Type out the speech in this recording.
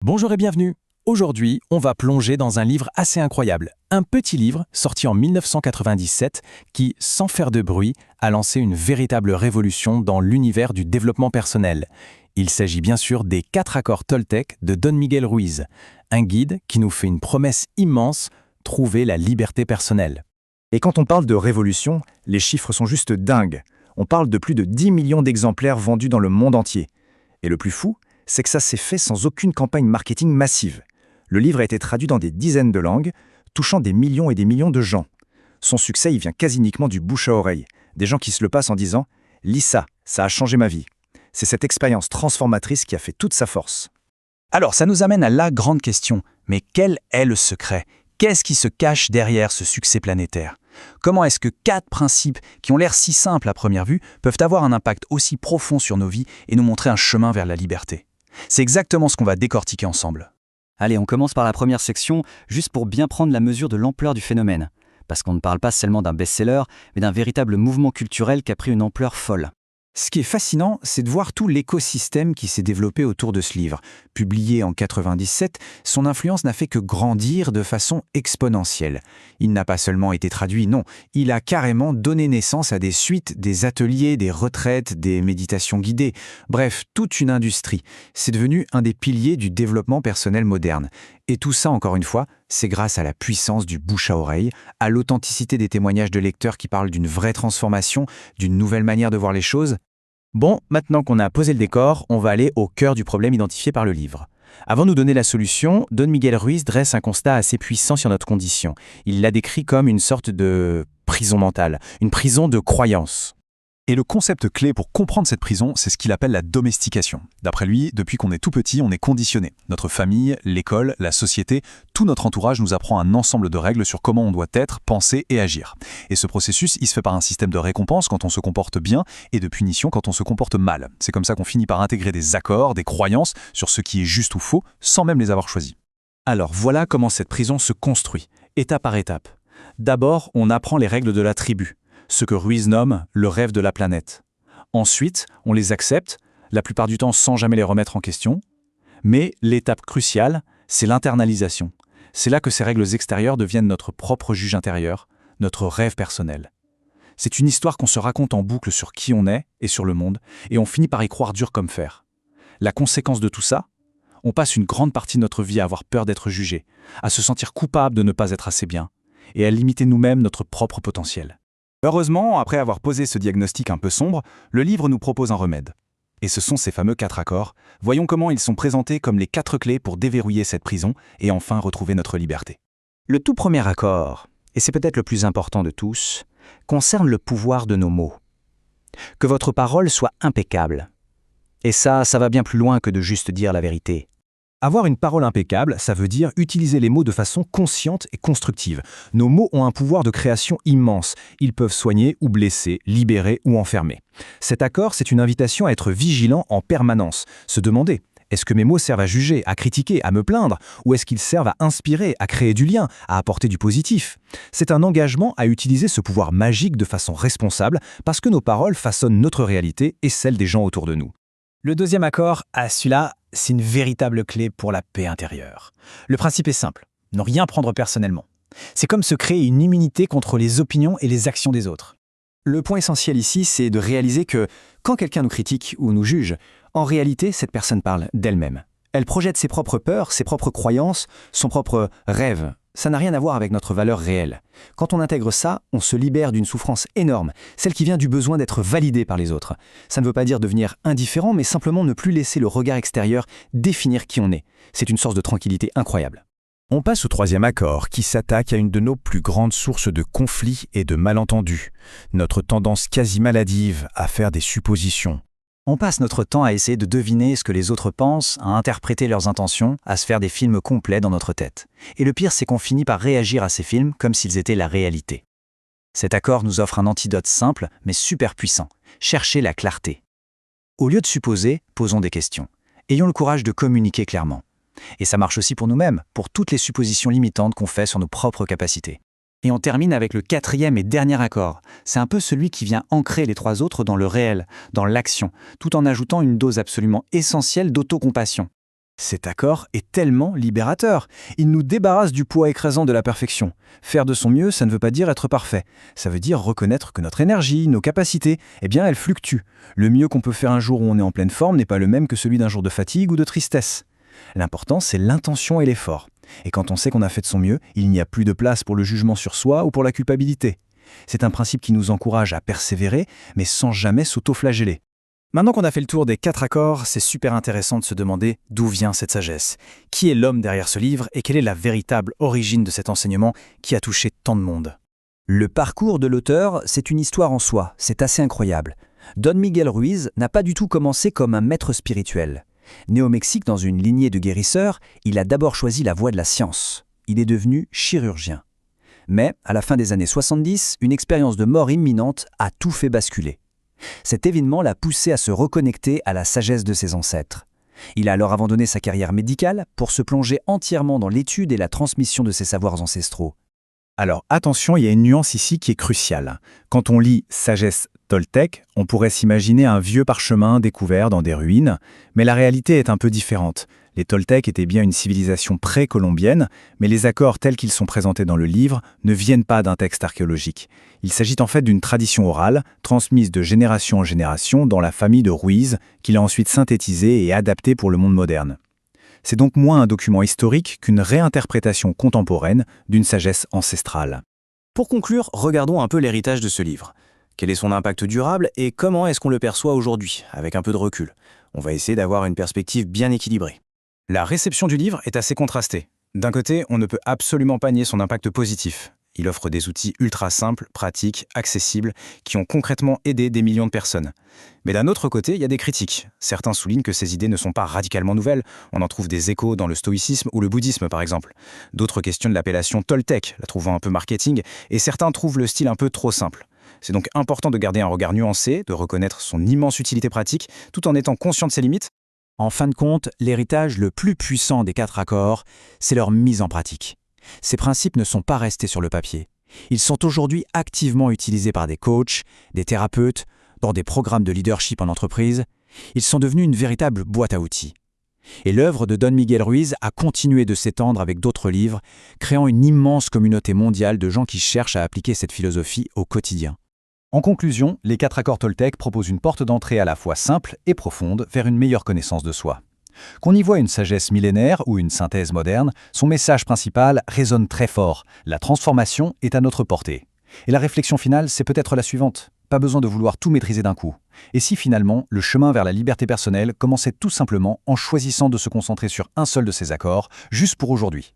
Bonjour et bienvenue. Aujourd'hui, on va plonger dans un livre assez incroyable. Un petit livre sorti en 1997 qui, sans faire de bruit, a lancé une véritable révolution dans l'univers du développement personnel. Il s'agit bien sûr des 4 accords Toltec de Don Miguel Ruiz, un guide qui nous fait une promesse immense, trouver la liberté personnelle. Et quand on parle de révolution, les chiffres sont juste dingues. On parle de plus de 10 millions d'exemplaires vendus dans le monde entier. Et le plus fou, c'est que ça s'est fait sans aucune campagne marketing massive. Le livre a été traduit dans des dizaines de langues, touchant des millions et des millions de gens. Son succès, il vient quasi uniquement du bouche à oreille. Des gens qui se le passent en disant « Lis ça, ça a changé ma vie ». C'est cette expérience transformatrice qui a fait toute sa force. Alors, ça nous amène à la grande question. Mais quel est le secret? Qu'est-ce qui se cache derrière ce succès planétaire? Comment est-ce que 4 principes qui ont l'air si simples à première vue peuvent avoir un impact aussi profond sur nos vies et nous montrer un chemin vers la liberté? C'est exactement ce qu'on va décortiquer ensemble. Allez, on commence par la première section, juste pour bien prendre la mesure de l'ampleur du phénomène. Parce qu'on ne parle pas seulement d'un best-seller, mais d'un véritable mouvement culturel qui a pris une ampleur folle. Ce qui est fascinant, c'est de voir tout l'écosystème qui s'est développé autour de ce livre. Publié en 97, son influence n'a fait que grandir de façon exponentielle. Il n'a pas seulement été traduit, non, il a carrément donné naissance à des suites, des ateliers, des retraites, des méditations guidées. Bref, toute une industrie. C'est devenu un des piliers du développement personnel moderne. Et tout ça, encore une fois, c'est grâce à la puissance du bouche à oreille, à l'authenticité des témoignages de lecteurs qui parlent d'une vraie transformation, d'une nouvelle manière de voir les choses. Bon, maintenant qu'on a posé le décor, on va aller au cœur du problème identifié par le livre. Avant de nous donner la solution, Don Miguel Ruiz dresse un constat assez puissant sur notre condition. Il l'a décrit comme une sorte de prison mentale, une prison de croyances. Et le concept clé pour comprendre cette prison, c'est ce qu'il appelle la domestication. D'après lui, depuis qu'on est tout petit, on est conditionné. Notre famille, l'école, la société, tout notre entourage nous apprend un ensemble de règles sur comment on doit être, penser et agir. Et ce processus, il se fait par un système de récompense quand on se comporte bien et de punition quand on se comporte mal. C'est comme ça qu'on finit par intégrer des accords, des croyances sur ce qui est juste ou faux, sans même les avoir choisis. Alors voilà comment cette prison se construit, étape par étape. D'abord, on apprend les règles de la tribu, ce que Ruiz nomme le rêve de la planète. Ensuite, on les accepte, la plupart du temps sans jamais les remettre en question. Mais l'étape cruciale, c'est l'internalisation. C'est là que ces règles extérieures deviennent notre propre juge intérieur, notre rêve personnel. C'est une histoire qu'on se raconte en boucle sur qui on est et sur le monde, et on finit par y croire dur comme fer. La conséquence de tout ça, on passe une grande partie de notre vie à avoir peur d'être jugé, à se sentir coupable de ne pas être assez bien, et à limiter nous-mêmes notre propre potentiel. Heureusement, après avoir posé ce diagnostic un peu sombre, le livre nous propose un remède. Et ce sont ces fameux 4 accords. Voyons comment ils sont présentés comme les 4 clés pour déverrouiller cette prison et enfin retrouver notre liberté. Le tout premier accord, et c'est peut-être le plus important de tous, concerne le pouvoir de nos mots. Que votre parole soit impeccable. Et ça va bien plus loin que de juste dire la vérité. Avoir une parole impeccable, ça veut dire utiliser les mots de façon consciente et constructive. Nos mots ont un pouvoir de création immense. Ils peuvent soigner ou blesser, libérer ou enfermer. Cet accord, c'est une invitation à être vigilant en permanence. Se demander, est-ce que mes mots servent à juger, à critiquer, à me plaindre? Ou est-ce qu'ils servent à inspirer, à créer du lien, à apporter du positif? C'est un engagement à utiliser ce pouvoir magique de façon responsable parce que nos paroles façonnent notre réalité et celle des gens autour de nous. Le deuxième accord, celui-là, c'est une véritable clé pour la paix intérieure. Le principe est simple, ne rien prendre personnellement. C'est comme se créer une immunité contre les opinions et les actions des autres. Le point essentiel ici, c'est de réaliser que quand quelqu'un nous critique ou nous juge, en réalité, cette personne parle d'elle-même. Elle projette ses propres peurs, ses propres croyances, son propre rêve. Ça n'a rien à voir avec notre valeur réelle. Quand on intègre ça, on se libère d'une souffrance énorme, celle qui vient du besoin d'être validé par les autres. Ça ne veut pas dire devenir indifférent, mais simplement ne plus laisser le regard extérieur définir qui on est. C'est une source de tranquillité incroyable. On passe au troisième accord qui s'attaque à une de nos plus grandes sources de conflits et de malentendus. Notre tendance quasi maladive à faire des suppositions. On passe notre temps à essayer de deviner ce que les autres pensent, à interpréter leurs intentions, à se faire des films complets dans notre tête. Et le pire, c'est qu'on finit par réagir à ces films comme s'ils étaient la réalité. Cet accord nous offre un antidote simple, mais super puissant. Chercher la clarté. Au lieu de supposer, posons des questions. Ayons le courage de communiquer clairement. Et ça marche aussi pour nous-mêmes, pour toutes les suppositions limitantes qu'on fait sur nos propres capacités. Et on termine avec le 4e et dernier accord. C'est un peu celui qui vient ancrer les 3 autres dans le réel, dans l'action, tout en ajoutant une dose absolument essentielle d'autocompassion. Cet accord est tellement libérateur. Il nous débarrasse du poids écrasant de la perfection. Faire de son mieux, ça ne veut pas dire être parfait. Ça veut dire reconnaître que notre énergie, nos capacités, elles fluctuent. Le mieux qu'on peut faire un jour où on est en pleine forme n'est pas le même que celui d'un jour de fatigue ou de tristesse. L'important, c'est l'intention et l'effort. Et quand on sait qu'on a fait de son mieux, il n'y a plus de place pour le jugement sur soi ou pour la culpabilité. C'est un principe qui nous encourage à persévérer, mais sans jamais s'auto-flageller. Maintenant qu'on a fait le tour des 4 accords, c'est super intéressant de se demander d'où vient cette sagesse. Qui est l'homme derrière ce livre et quelle est la véritable origine de cet enseignement qui a touché tant de monde? Le parcours de l'auteur, c'est une histoire en soi, c'est assez incroyable. Don Miguel Ruiz n'a pas du tout commencé comme un maître spirituel. Né au Mexique dans une lignée de guérisseurs, il a d'abord choisi la voie de la science. Il est devenu chirurgien. Mais, à la fin des années 70, une expérience de mort imminente a tout fait basculer. Cet événement l'a poussé à se reconnecter à la sagesse de ses ancêtres. Il a alors abandonné sa carrière médicale pour se plonger entièrement dans l'étude et la transmission de ses savoirs ancestraux. Alors attention, il y a une nuance ici qui est cruciale. Quand on lit sagesse toltèque, on pourrait s'imaginer un vieux parchemin découvert dans des ruines, mais la réalité est un peu différente. Les Toltèques étaient bien une civilisation pré-colombienne, mais les accords tels qu'ils sont présentés dans le livre ne viennent pas d'un texte archéologique. Il s'agit en fait d'une tradition orale, transmise de génération en génération dans la famille de Ruiz, qu'il a ensuite synthétisée et adaptée pour le monde moderne. C'est donc moins un document historique qu'une réinterprétation contemporaine d'une sagesse ancestrale. Pour conclure, regardons un peu l'héritage de ce livre. Quel est son impact durable et comment est-ce qu'on le perçoit aujourd'hui, avec un peu de recul? On va essayer d'avoir une perspective bien équilibrée. La réception du livre est assez contrastée. D'un côté, on ne peut absolument pas nier son impact positif. Il offre des outils ultra simples, pratiques, accessibles, qui ont concrètement aidé des millions de personnes. Mais d'un autre côté, il y a des critiques. Certains soulignent que ces idées ne sont pas radicalement nouvelles. On en trouve des échos dans le stoïcisme ou le bouddhisme, par exemple. D'autres questionnent l'appellation Toltec, la trouvant un peu marketing, et certains trouvent le style un peu trop simple. C'est donc important de garder un regard nuancé, de reconnaître son immense utilité pratique, tout en étant conscient de ses limites. En fin de compte, l'héritage le plus puissant des 4 accords, c'est leur mise en pratique. Ces principes ne sont pas restés sur le papier. Ils sont aujourd'hui activement utilisés par des coachs, des thérapeutes, dans des programmes de leadership en entreprise. Ils sont devenus une véritable boîte à outils. Et l'œuvre de Don Miguel Ruiz a continué de s'étendre avec d'autres livres, créant une immense communauté mondiale de gens qui cherchent à appliquer cette philosophie au quotidien. En conclusion, les 4 accords Toltèques proposent une porte d'entrée à la fois simple et profonde vers une meilleure connaissance de soi. Qu'on y voit une sagesse millénaire ou une synthèse moderne, son message principal résonne très fort. La transformation est à notre portée. Et la réflexion finale, c'est peut-être la suivante. Pas besoin de vouloir tout maîtriser d'un coup. Et si finalement, le chemin vers la liberté personnelle commençait tout simplement en choisissant de se concentrer sur un seul de ces accords, juste pour aujourd'hui?